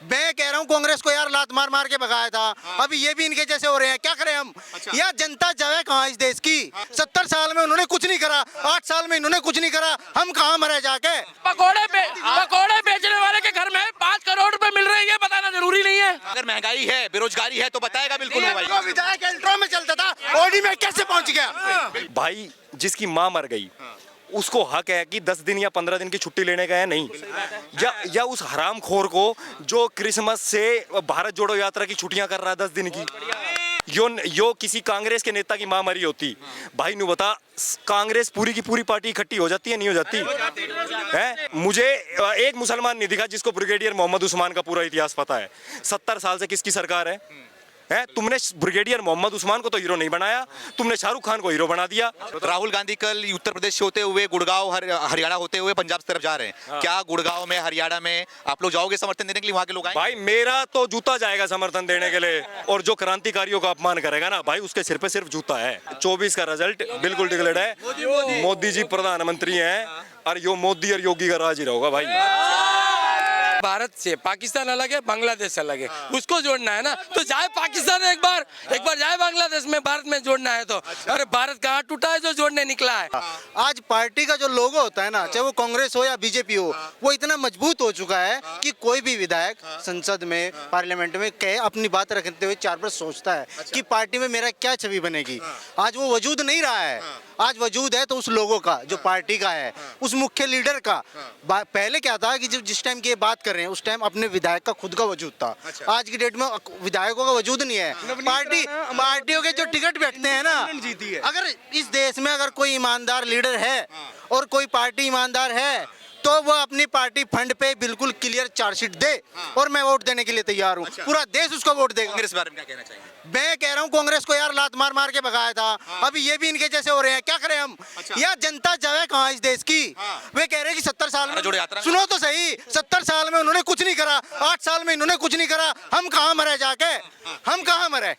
मैं कह रहा हूँ कांग्रेस को यार लात मार मार के भगाया था, अभी ये भी इनके जैसे हो रहे हैं, क्या करें हम? यार जनता जगह कहाँ इस देश की? 70 साल में उन्होंने कुछ नहीं करा, 8 साल में इन्होंने कुछ नहीं करा, हम कहाँ मरे जाके? पकोड़े बेचने वाले के घर में 5 करोड़ रुपए मिल रहे हैं, ये बताना जरूरी नहीं है। अगर महंगाई है, बेरोजगारी है तो बताएगा बिल्कुल वो भाई। वो विधायक इंट्रो में चलता था, ओडी में कैसे पहुंच गया? भाई जिसकी माँ मर गई उसको हक है कि 10 दिन या 15 दिन की छुट्टी लेने का है नहीं, या उस हरामखोर को जो क्रिसमस से भारत जोड़ो यात्रा की छुट्टियां कर रहा है 10 दिन की, यो किसी कांग्रेस के नेता की माँ मरी होती, भाई नु बता कांग्रेस पूरी की पूरी पार्टी इकट्ठी हो जाती है नहीं हो जाती है? मुझे एक मुसलमान नहीं दिखा जिसको ब्रिगेडियर मोहम्मद उस्मान का पूरा इतिहास पता है। 70 साल से किसकी सरकार है? तुमने ब्रिगेडियर मोहम्मद उस्मान को तो हीरो नहीं बनाया, तुमने शाहरुख खान को हीरो बना दिया। राहुल गांधी कल उत्तर प्रदेश से होते हुए गुड़गांव हरियाणा होते हुए पंजाब की तरफ जा रहे हैं। क्या गुड़गांव में हरियाणा में आप लोग जाओगे समर्थन देने के लिए? वहां के लोग आएंगे? भाई मेरा तो जूता जाएगा समर्थन देने के लिए, और जो क्रांतिकारियों का अपमान करेगा ना भाई उसके सिर पे सिर्फ जूता है। 24 का रिजल्ट बिल्कुल डिक्लेयर्ड है, मोदी जी प्रधानमंत्री हैं और यो मोदी और योगी का राज ही रहेगा भाई। भारत से पाकिस्तान अलग है, बांग्लादेश अलग है, उसको जोड़ना है ना तो जाए पाकिस्तान एक बार जाए बांग्लादेश में, भारत में जोड़ना है तो। अरे भारत कहाँ टूटा है जो जोड़ने निकला है? आज पार्टी का जो लोगो होता है ना, चाहे वो कांग्रेस हो या बीजेपी हो, वो इतना मजबूत हो चुका है कि कोई भी विधायक संसद में पार्लियामेंट में कहे अपनी बात रखते हुए 4 बार सोचता है कि पार्टी में मेरा क्या छवि बनेगी। आज वो वजूद नहीं रहा है, आज वजूद है तो उस लोगों का जो पार्टी का है, उस मुख्य लीडर का। पहले क्या था कि जिस टाइम की बात कर रहे हैं उस टाइम अपने विधायक का खुद का वजूद था। आज की डेट में विधायकों का वजूद नहीं है। पार्टियों के जो टिकट बैठते हैं ना, अगर इस देश में अगर कोई ईमानदार लीडर है और कोई पार्टी ईमानदार है तो वो अपनी पार्टी फंड पे बिल्कुल क्लियर चार्जशीट दे, और मैं वोट देने के लिए तैयार हूँ। पूरा देश उसको वोट देगा। कांग्रेस बारे में क्या कहना चाहिए? मैं कह रहा हूँ कांग्रेस को यार लात मार मार के भगाया था, अभी ये भी इनके जैसे हो रहे हैं, क्या करें हम? यार जनता जगह कहाँ इस देश की? वे कह रहे हैं कि 70 साल में, सुनो तो सही, 70 साल में उन्होंने कुछ नहीं करा, 8 साल में इन्होंने कुछ नहीं करा, हम कहाँ मरे जाके? हम कहाँ मरे?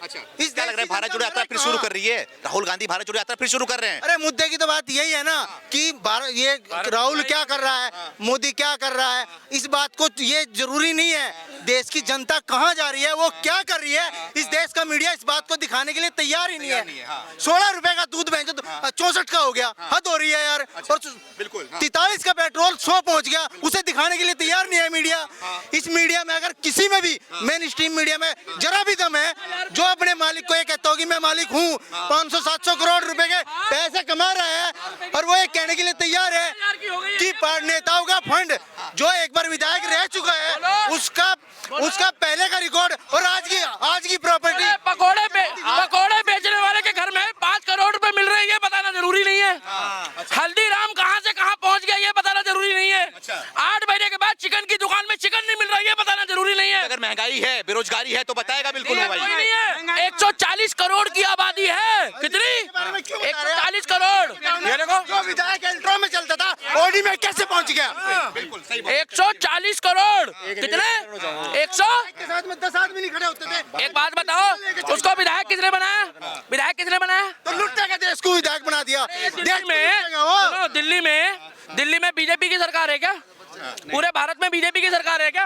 अच्छा, इस क्या लग रहा है भारत जोड़ो यात्रा फिर शुरू कर रही है? राहुल गांधी भारत जोड़ो यात्रा फिर शुरू कर रहे हैं। अरे मुद्दे की तो बात यही है ना कि ये राहुल क्या कर रहा है, मोदी क्या कर रहा है, इस बात को ये जरूरी नहीं है। देश की जनता कहाँ जा रही है, वो क्या कर रही है, इस देश का मीडिया इस बात को दिखाने के लिए तैयार ही नहीं है। 16 रुपए का दूध 64 का हो गया, हद हो रही है यार। और बिल्कुल 43 का पेट्रोल 100 पहुंच गया, उसे दिखाने के लिए तैयार नहीं है मीडिया। इस मीडिया में अगर किसी में भी, मेन स्ट्रीम मीडिया में जरा भी दम है, जो अपने मालिक को ये कहता हो कि मैं मालिक हूँ, 500-700 करोड़ रुपए के पैसे कमा रहा है, और वो ये कहने के लिए तैयार है कि नेताओं का फंड जो एक बार विधायक रह चुका है उसका पहले का रिकॉर्ड और आज की प्रॉपर्टी। पकोड़े बेचने वाले के घर में 5 करोड़ रुपए मिल रहे हैं, ये बताना जरूरी नहीं है। हल्दीराम कहाँ से कहाँ पहुँच गया ये बताना जरूरी नहीं है। 8 महीने के बाद चिकन की दुकान में चिकन नहीं मिल रहा है, ये बताना जरूरी नहीं है। अगर महंगाई है, बेरोजगारी है तो बताएगा बिल्कुल वो भाई। कोई नहीं है। 140 करोड़ की आबादी है, कितनी? 140 करोड़। ये देखो जो विधायक इंट्रो में चलता था, ओडी में कैसे पहुंच गया? 140 करोड़। कितने? 100 के साथ में 10 आदमी नहीं खड़े होते थे। एक बात बताओ, उसको विधायक किसने बनाया? विधायक किसने बनाया? तो लुटते का देश को विधायक बना दिया। दिल्ली में बीजेपी की सरकार है क्या? पूरे भारत में बीजेपी की सरकार है क्या?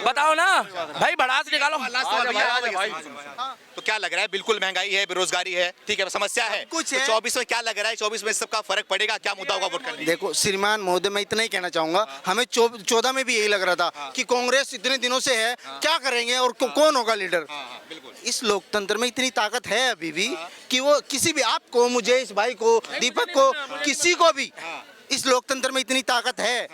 बताओ ना भाई, भड़ास निकालो। तो क्या लग रहा है? बिल्कुल महंगाई है, बेरोजगारी है, ठीक है, समस्या है कुछ है। 24 में क्या लग रहा है? 24 में सबका फर्क पड़ेगा? क्या मुद्दा होगा वोट करने? देखो श्रीमान महोदय, मैं इतना ही कहना चाहूंगा, हमें 14 में भी यही लग रहा था कि कांग्रेस इतने दिनों से है, क्या करेंगे और कौन होगा लीडर। इस लोकतंत्र में इतनी ताकत है अभी भी कि वो किसी भी, आपको, मुझे, इस भाई को, दीपक को, किसी को भी इस लोकतंत्र में इतनी ताकत है।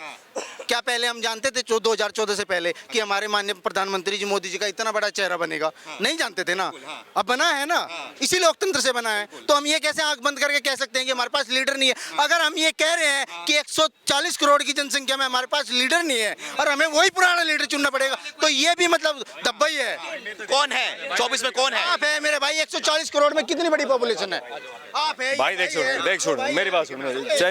क्या पहले हम जानते थे 2014 से पहले कि हमारे माननीय प्रधानमंत्री जी मोदी जी का इतना बड़ा चेहरा बनेगा? नहीं जानते थे ना, अब बना है ना, इसी लोकतंत्र से बना है। तो हम ये कैसे आंख बंद करके कह सकते हैं कि हमारे पास लीडर नहीं है? अगर हम ये कह रहे हैं कि 140 करोड़ की जनसंख्या में हमारे पास लीडर नहीं है और हमें वही पुराना लीडर चुनना पड़ेगा, तो ये भी मतलब धब्बा ही है। कौन है 24 में? कौन है? आप है मेरे भाई। 140 करोड़ में कितनी बड़ी पॉपुलेशन है? आप है भाई देख सुन मेरी बात सुन,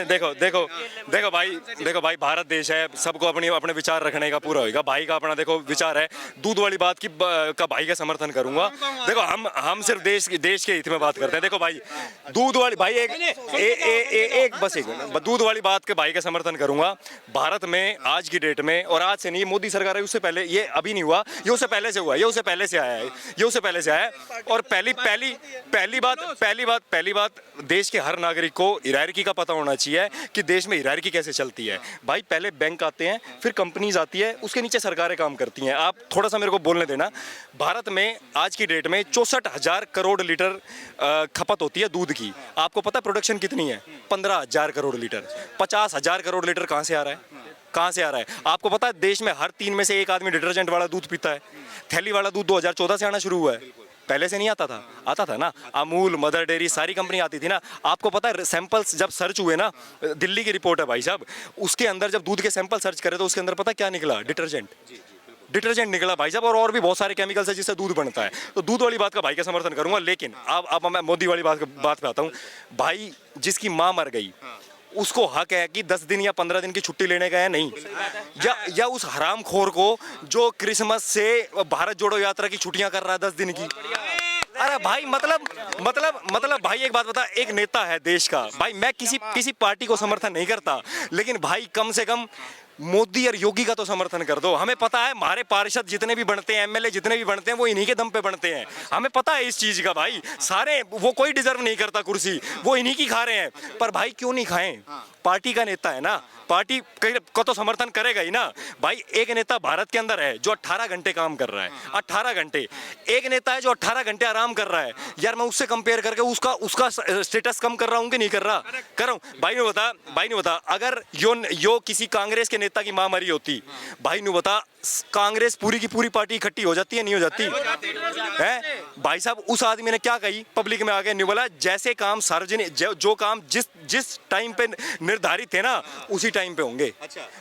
देखो भाई, भारत देश है, सब सबको अपने अपने विचार रखने का पूरा होगा। भाई का अपना देखो विचार है, दूध वाली बात की का भाई का समर्थन करूंगा। देखो हम सिर्फ देश के हित में बात करते हैं। देखो भाई दूध वाली भाई एक बस एक दूध वाली बात के भाई का समर्थन करूंगा। भारत में आज की डेट में, और आज से नहीं, मोदी सरकार है उससे पहले, ये अभी नहीं हुआ, ये उससे पहले से हुआ, ये उससे पहले से आया है, ये उससे पहले से आया है। और पहली बात देश के हर नागरिक को हायरार्की का पता होना चाहिए कि देश में हायरार्की कैसे चलती है। भाई पहले बैंक आते हैं, फिर कंपनीज आती है, उसके नीचे सरकारें काम करती हैं। आप थोड़ा सा मेरे को बोलने देना। भारत में आज की डेट में 64,000 करोड़ लीटर खपत होती है दूध की। आपको पता है प्रोडक्शन कितनी है? 15,000 करोड़ लीटर। 50,000 करोड़ लीटर कहाँ से आ रहा है? कहाँ से आ रहा है? आपको पता है देश में हर 3 में से 1 आदमी डिटर्जेंट वाला दूध पीता है। थैली वाला दूध 2014 से आना शुरू हुआ है, पहले से नहीं आता था ना। अमूल, मदर डेयरी, सारी कंपनी आती थी ना। आपको पता है सैंपल्स जब सर्च हुए ना, दिल्ली की रिपोर्ट है भाई साहब, उसके अंदर जब दूध के सैंपल सर्च करे तो उसके अंदर पता क्या निकला? डिटर्जेंट निकला भाई साहब, और भी बहुत सारे केमिकल्स है जिससे दूध बनता है। तो दूध वाली बात का भाई का समर्थन करूंगा। लेकिन अब मैं मोदी वाली बात पे आता हूँ। भाई जिसकी माँ मर गई उसको हक है कि 10 दिन या 15 दिन की छुट्टी लेने का है नहीं, या उस हरामखोर को जो क्रिसमस से भारत जोड़ो यात्रा की छुट्टियां कर रहा है 10 दिन की। अरे भाई मतलब भाई एक बात बता, एक नेता है देश का भाई, मैं किसी पार्टी को समर्थन नहीं करता, लेकिन भाई कम से कम मोदी और योगी का तो समर्थन कर दो। हमें पता है हमारे पार्षद जितने भी बनते हैं, एमएलए जितने भी बनते हैं, वो इन्हीं के दम पे बनते हैं। हमें पता है इस चीज का भाई, सारे वो कोई डिजर्व नहीं करता कुर्सी, वो इन्हीं की खा रहे हैं। पर भाई क्यों नहीं खाएं? पार्टी का नेता है ना, पार्टी का तो समर्थन करेगा ही ना भाई। एक नेता भारत के अंदर है जो 18 घंटे काम कर रहा है, 18 घंटे। एक नेता है जो 18 घंटे आराम कर रहा है। यार मैं उससे कंपेयर करके उसका स्टेटस कम कर रहा हूँ कि नहीं कर रहा? कर रहा हूँ। भाई ने बता अगर यो किसी कांग्रेस के नेता की मां मरी होती, भाई ने बता कांग्रेस पूरी की पूरी पार्टी इकट्ठी हो जाती है? नहीं हो जाती है? भाई साहब उस आदमी ने क्या कही पब्लिक में आगे, नहीं बोला जैसे काम सार्वजनिक, जो काम जिस टाइम पे निर्धारित थे ना उसी टाइम पे होंगे।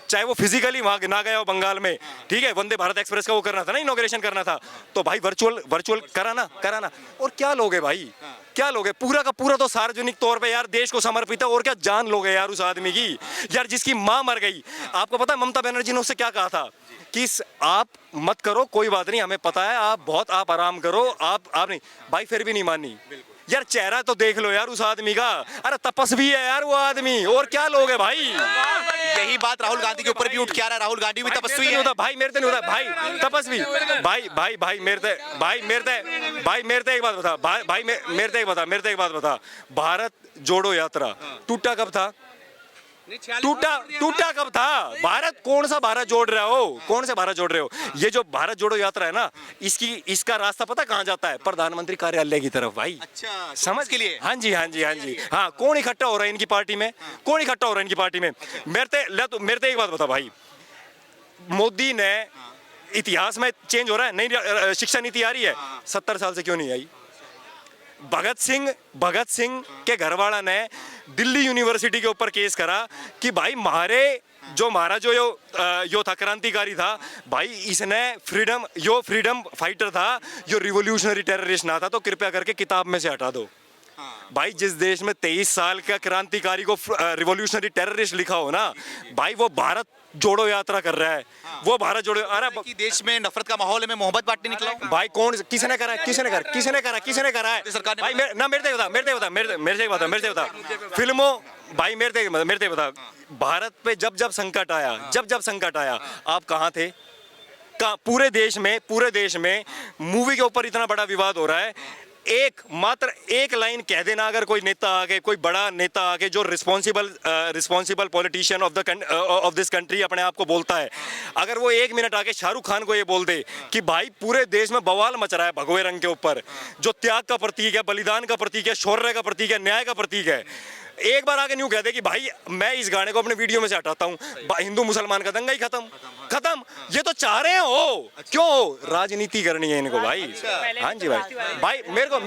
चाहे वो फिजिकली वहां ना गया हो बंगाल में, ठीक है, वंदे भारत एक्सप्रेस का वो करना था ना, इनॉग्रेशन करना था, तो भाई वर्चुअल कराना। और क्या लोगे भाई, क्या लोगे? पूरा का पूरा तो सार्वजनिक तौर पे यार देश को समर्पित है, और क्या जान लोगे यार उस आदमी की, यार जिसकी मां मर गई। आपको पता है ममता बनर्जी ने उससे क्या कहा था कि आप मत करो, कोई बात नहीं, हमें पता है आप आराम करो, आप नहीं। भाई फिर भी नहीं मानी यार। चेहरा तो देख लो यार उस आदमी का, अरे तपस्वी है यार वो आदमी, और क्या लोग है भाई। यही बात राहुल गांधी के ऊपर भी उठ के आ रहा है। राहुल गांधी भी तपस्वी है भाई, मेरे नहीं होता भाई तपस्वी। भाई मेरे एक बात बता, भारत जोड़ो यात्रा टूटा कब था? टूटा कब था? भारत कौन सा भारत जोड़ रहे हो? ये जो भारत जोड़ो यात्रा है ना, इसका रास्ता पता कहाँ जाता है? प्रधानमंत्री कार्यालय की तरफ भाई। अच्छा, समझ के लिए? हाँ जी। हाँ, कौन इकट्ठा हो रहा है इनकी पार्टी में? मेरे एक बात बता भाई, मोदी ने इतिहास में चेंज हो रहा है, नई शिक्षा नीति आ रही है, 70 साल से क्यों नहीं आई? भगत सिंह के घरवाला ने दिल्ली यूनिवर्सिटी के ऊपर केस करा कि भाई हमारा जो यो था क्रांतिकारी था भाई, इसने फ्रीडम फाइटर था, यो रिवोल्यूशनरी टेररिस्ट ना था, तो कृपया करके किताब में से हटा दो। भाई जिस देश में 23 साल का क्रांतिकारी को रिवोल्यूशनरी टेररिस्ट लिखा हो ना भाई, वो भारत जोड़ो यात्रा कर रहा है। वो भारत जोड़ो, अरे कि देश में नफरत का माहौल है, में मोहब्बत बांटने निकला हूं। भाई कौन, किसने करा है? सरकार ने भाई मेरे से बता फिल्मों, भाई मेरे से बता भारत पे जब संकट आया आप कहाँ थे? पूरे देश में मूवी के ऊपर इतना बड़ा विवाद हो रहा है, मात्र एक लाइन कह देना अगर कोई नेता आके, कोई बड़ा नेता आके जो responsible politician of this country अपने आप को बोलता है, अगर वो 1 मिनट आके शाहरुख खान को ये बोल दे कि भाई पूरे देश में बवाल मच रहा है भगवे रंग के ऊपर, जो त्याग का प्रतीक है, बलिदान का प्रतीक है, शौर्य का प्रतीक है, न्याय का प्रतीक है, एक बार आके न्यू कह दे कि भाई मैं इस गाने को अपने वीडियो में से हटाता हूँ, हिंदू मुसलमान का दंगा ही खत्म। ये तो चाह रहे हो, क्यों? राजनीति करनी है इनको भाई। हाँ जी भाई मेरे को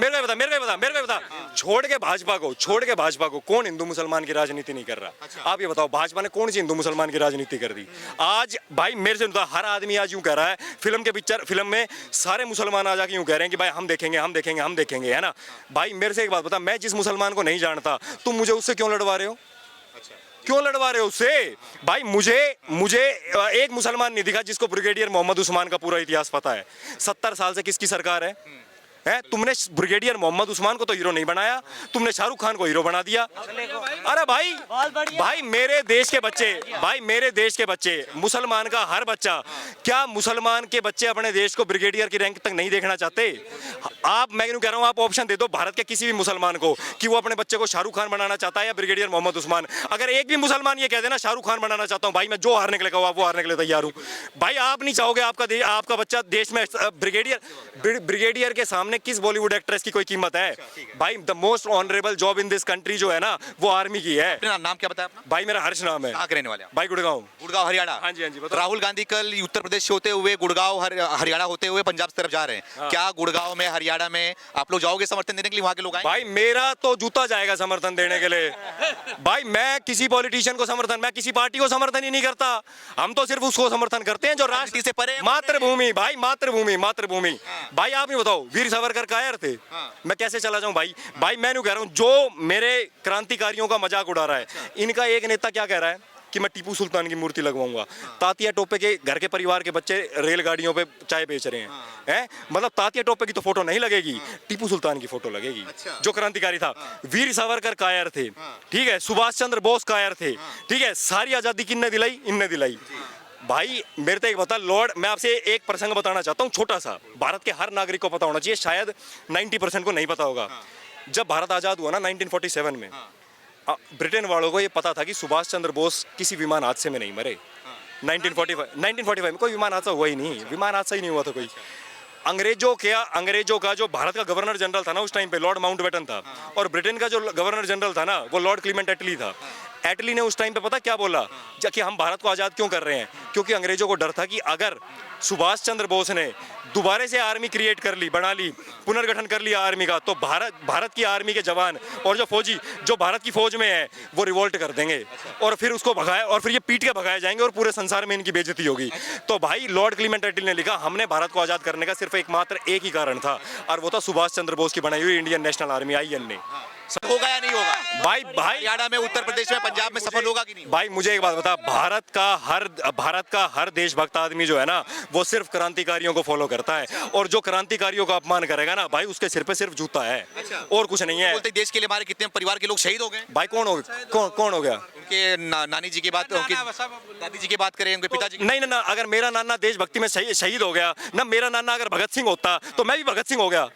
बता, छोड़ के भाजपा को कौन हिंदू मुसलमान की राजनीति नहीं कर रहा? आप ये बताओ, भाजपा ने कौन सी हिंदू मुसलमान की राजनीति कर दी आज? भाई मेरे से हर आदमी आज यूं कह रहा है, फिल्म में सारे मुसलमान आ जाके यूं कह रहे हैं कि भाई हम देखेंगे, है ना? भाई मेरे से एक बात बता, मैं जिस मुसलमान को नहीं जानता तुम मुझे उससे क्यों लड़वा रहे हो? क्यों लड़वा रहे हो उससे? भाई मुझे मुझे एक मुसलमान नहीं दिखा जिसको ब्रिगेडियर मोहम्मद उस्मान का पूरा इतिहास पता है। 70 साल से किसकी सरकार है? तुमने ब्रिगेडियर मोहम्मद उस्मान को तो हीरो नहीं बनाया, तुमने शाहरुख खान को हीरो बना दिया। अरे भाई मेरे देश के बच्चे मुसलमान का हर बच्चा, क्या मुसलमान के बच्चे अपने देश को ब्रिगेडियर की रैंक तक नहीं देखना चाहते? मैं कह रहा हूँ आप ऑप्शन दे दो भारत के किसी भी मुसलमान को कि वो अपने बच्चे को शाहरुख खान बनाना चाहता है या ब्रिगेडियर मोहम्मद उस्मान। अगर एक भी मुसलमान ये कह देना शाहरुख खान बनाना चाहता हूँ, भाई मैं जो हारने के लिए कहूँ वो हारने के लिए तैयार हूँ। भाई आप नहीं चाहोगे आपका बच्चा देश में ब्रिगेडियर के सामने किस बॉलीवुड एक्ट्रेस की कोई कीमत है? भाई the most honourable job in this country जो है ना वो आर्मी की है। नाम क्या बताया अपना? भाई मेरा हर्ष नाम है। कहाँ के रहने वाले? भाई गुड़गांव हरियाणा। हाँ जी बताओ। राहुल गांधी कल उत्तर प्रदेश से होते हुए गुड़गांव हरियाणा होते हुए पंजाब की तरफ जा रहे हैं। क्या गुड़गांव में हरियाणा में आप लोग जाओगे समर्थन देने के लिए? वहां के लोग आए? भाई मेरा तो जूता जाएगा समर्थन देने के लिए। भाई मैं किसी पॉलिटिशियन को समर्थन, मैं किसी पार्टी को समर्थन ही नहीं करता। हम तो सिर्फ उसको समर्थन करते हैं जो राष्ट्र से परे, मातृभूमि। भाई मातृभूमि। भाई आप नहीं बताओ वीर सावरकर कायर थे, मैं कैसे चला जाऊं? भाई मैं नहीं कह रहा हूं जो मेरे क्रांतिकारियों का मजाक उड़ा रहा है, इनका एक नेता क्या कह रहा है कि मैं टीपू सुल्तान की मूर्ति लगवाऊंगा। तातिया टोपे के घर के परिवार के बच्चे रेलगाड़ियों पे चाय बेच रहे हैं। मतलब तातिया टोपे की तो फोटो नहीं लगेगी, टीपू सुल्तान की फोटो लगेगी। जो क्रांतिकारी था, वीर सावरकर कायर थे, ठीक है, सुभाष चंद्र बोस कायर थे, ठीक है, सारी आजादी किसने दिलाई? इनने दिलाई। भाई मेरे तो एक बता लॉर्ड, मैं आपसे एक प्रसंग बताना चाहता हूँ छोटा सा, भारत के हर नागरिक को पता होना चाहिए, शायद 90% को नहीं पता होगा। जब भारत आजाद हुआ ना 1947 में, ब्रिटेन वालों को ये पता था कि सुभाष चंद्र बोस किसी विमान हादसे में नहीं मरे। 1945 में कोई विमान हादसा हुआ ही नहीं, विमान हादसा ही नहीं हुआ था कोई। अंग्रेजों का जो भारत का गवर्नर जनरल था ना उस टाइम पे लॉर्ड माउंटबेटन था, और ब्रिटेन का जो गवर्नर जनरल था ना वो लॉर्ड क्लीमेंट एटली था। एटली ने उस टाइम पे पता क्या बोला कि हम भारत को आज़ाद क्यों कर रहे हैं? क्योंकि अंग्रेजों को डर था कि अगर सुभाष चंद्र बोस ने दोबारा से आर्मी क्रिएट कर ली, बना ली, पुनर्गठन कर लिया आर्मी का, तो भारत की आर्मी के जवान और जो फौजी जो भारत की फौज में है वो रिवोल्ट कर देंगे और फिर उसको भगाए और फिर ये पीट के भगाए जाएंगे और पूरे संसार में इनकी बेइज्जती होगी। तो भाई लॉर्ड क्लीमेंट एटली ने लिखा हमने भारत को आज़ाद करने का सिर्फ एकमात्र एक ही कारण था, और वो था सुभाष चंद्र बोस की बनाई हुई इंडियन नेशनल आर्मी IN ने। होगा या नहीं होगा? भाई हरियाणा में, उत्तर प्रदेश में, पंजाब में सफल होगा कि नहीं? भाई मुझे एक बात बता, भारत का हर देशभक्त आदमी जो है ना वो सिर्फ क्रांतिकारियों को फॉलो करता है, और जो क्रांतिकारियों का अपमान करेगा ना भाई उसके सिर पे सिर्फ जूता है। और कुछ नहीं है। बोलते देश के लिए हमारे कितने परिवार के लोग शहीद हो गए। भाई कौन हो गया? उनके नानी जी की बात, दादी जी की बात करें, उनके पिताजी। नहीं ना, अगर मेरा नाना देशभक्ति में शहीद हो गया ना, मेरा नाना अगर भगत सिंह होता तो मैं भी भगत सिंह हो गया।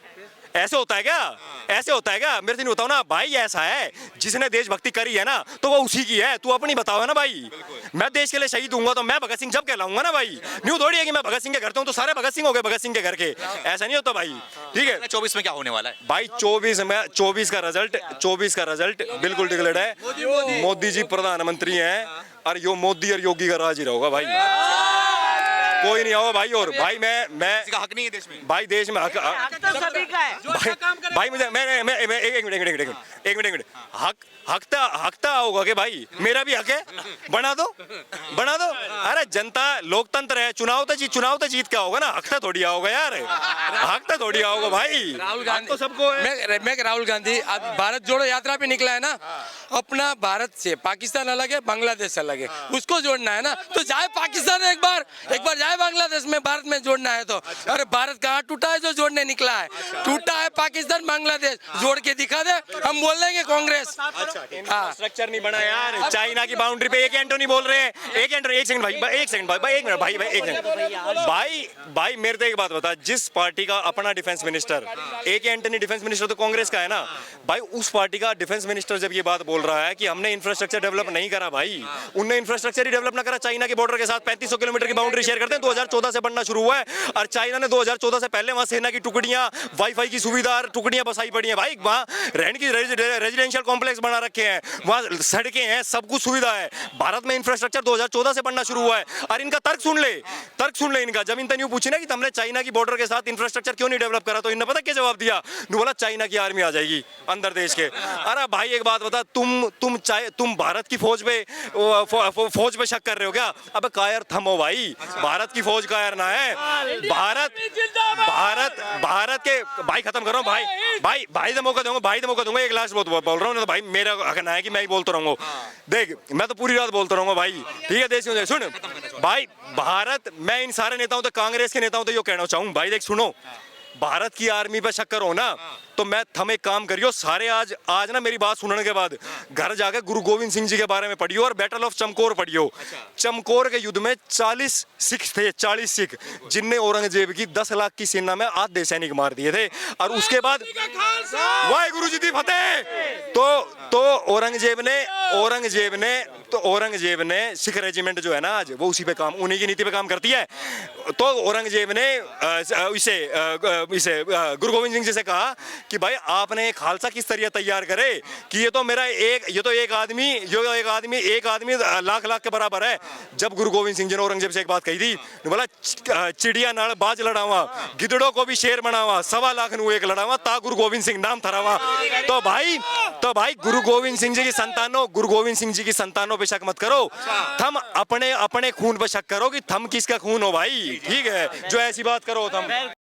ऐसे होता है क्या? ऐसे होता है क्या? मेरे से नहीं बताओ ना भाई, ऐसा है जिसने देशभक्ति करी है ना तो वो उसी की है। तू अपनी बताओ ना भाई, मैं देश के लिए शहीद दूंगा तो मैं भगत सिंह जब कहलाऊंगा ना भाई। न्यू थोड़ी है कि मैं भगत सिंह के घर हूँ तो सारे भगत सिंह हो गए भगत सिंह के घर के, ऐसा नहीं होता भाई। ठीक है, 24 में क्या होने वाला है भाई? 24 का रिजल्ट बिल्कुल डिक्लेयर्ड है। मोदी जी प्रधानमंत्री हैं और यो मोदी और योगी का राज ही रहोगा भाई, कोई नहीं होगा भाई। और भाई मैं किसी का हक नहीं है देश में। भाई देश में हक तो सभी का है। भाई मुझे मैं एक मिनट हकता होगा कि भाई मेरा भी हक है, बना दो। अरे जनता लोकतंत्र है, चुनाव तो जीत क्या होगा ना, हकता थोड़ी होगा यार, हकता थोड़ी होगा भाई। राहुल गांधी तो सबको मैं राहुल गांधी अब भारत जोड़ो यात्रा पे निकला है ना, अपना भारत से पाकिस्तान अलग है, बांग्लादेश अलग है, उसको जोड़ना है ना, तो जाए पाकिस्तान एक बार जाए बांग्लादेश में, भारत में जोड़ना है तो। अरे भारत कहाँ टूटा है जो जोड़ने निकला है? टूटा है पाकिस्तान बांग्लादेश, जोड़ के दिखा दे, हम बोल देंगे कांग्रेस। इंफ्रास्ट्रक्चर नहीं बना यार, चाइना की बाउंड्री पे एक एंटोनी बोल रहे हैं। एक सेकंड भाई मेरे को एक बात बता, जिस पार्टी का अपना डिफेंस मिनिस्टर एक एंटनी डिफेंस मिनिस्टर तो कांग्रेस का है ना भाई, उस पार्टी का डिफेंस मिनिस्टर जब ये बात बोल रहा है कि हमने इंफ्रास्ट्रक्चर डेवलप नहीं करा, भाई उनने इंफ्रास्ट्रक्चर ही डेवलप ना करा। चाइना के बॉर्डर के साथ 3500 किलोमीटर की बाउंड्री शेयर करते हैं, 2014 से बनना शुरू हुआ है, और चाइना ने 2014 से पहले वहां सेना की टुकड़ियां, वाईफाई की सुविधा टुकड़ियां बसाई पड़ी है भाई, वहां रहने की रेजिडेंशियल कॉम्प्लेक्स बना रखे हैं, वहां सड़कें हैं, सब कुछ सुविधा है। भारत में इंफ्रास्ट्रक्चर 2014 से बनना शुरू शुरू हुआ है। और इनका तर्क सुन ले इनका, जब इनसे न्यू पूछी ना कि तुमने चाइना की बॉर्डर के साथ इंफ्रास्ट्रक्चर क्यों नहीं डेवलप करा, तो इन्होंने पता क्या जवाब दिया, बोला चाइना की आर्मी आ जाएगी अंदर देश के। अरे भाई एक बात बता, तुम भारत की फौज पे शक कर रहे हो क्या? अब कायर थमो भाई, भारत की फौज कायर ना है। भारत के भाई खत्म कर रहा हूँ भाई तो मौका दूंगा एक लास्ट बोल रहा हूँ ना, तो भाई मेरा हक ना है कि मैं ही बोलता रहूंगा। देख मैं तो पूरी रात बोलता रहूंगा भाई, ठीक है। देश सुन भाई, भारत, मैं इन सारे नेताओं तो कांग्रेस के नेताओं तो यो कहना चाहूँ भाई, देख सुनो, भारत की आर्मी पे शक करो ना तो मैं थम एक काम करियो सारे, आज ना मेरी बात सुनने के बाद घर जाके गुरु गोविंद सिंह जी के बारे में पढ़ियो और बैटल ऑफ चमकौर पढ़ियो। चमकौर के युद्ध में 40 सिख थे, 40 सिख, जिनने औरंगजेब की 10 लाख की सेना में आधे सैनिक मार दिए थे। और उसके बाद वाहेगुरु जी दी फतेह। तो औरंगजेब ने सिख रेजिमेंट जो है ना आज वो उसी पे काम, उन्हीं की नीति पे काम करती है। तो औरंगजेब ने इसे गुरु गोविंद सिंह जी से कहा कि भाई आपने एक खालसा किस तरह तैयार करे कि ये तो एक आदमी लाख के बराबर है। जब गुरु गोविंद सिंह जी ने औरंगजेब से एक बात कही थी, बोला चिड़िया नाल बाज लड़ावा, गिदड़ों को भी शेर बनावा, 1.25 लाख नु एक लड़ावा, ता गुरु गोविंद सिंह नाम थरावा। तो भाई गुरु गोविंद सिंह जी की संतानों पे शक मत करो, थम अपने खून पे शक करो कि थम किसका खून हो भाई, ठीक है, जो ऐसी बात करो थम।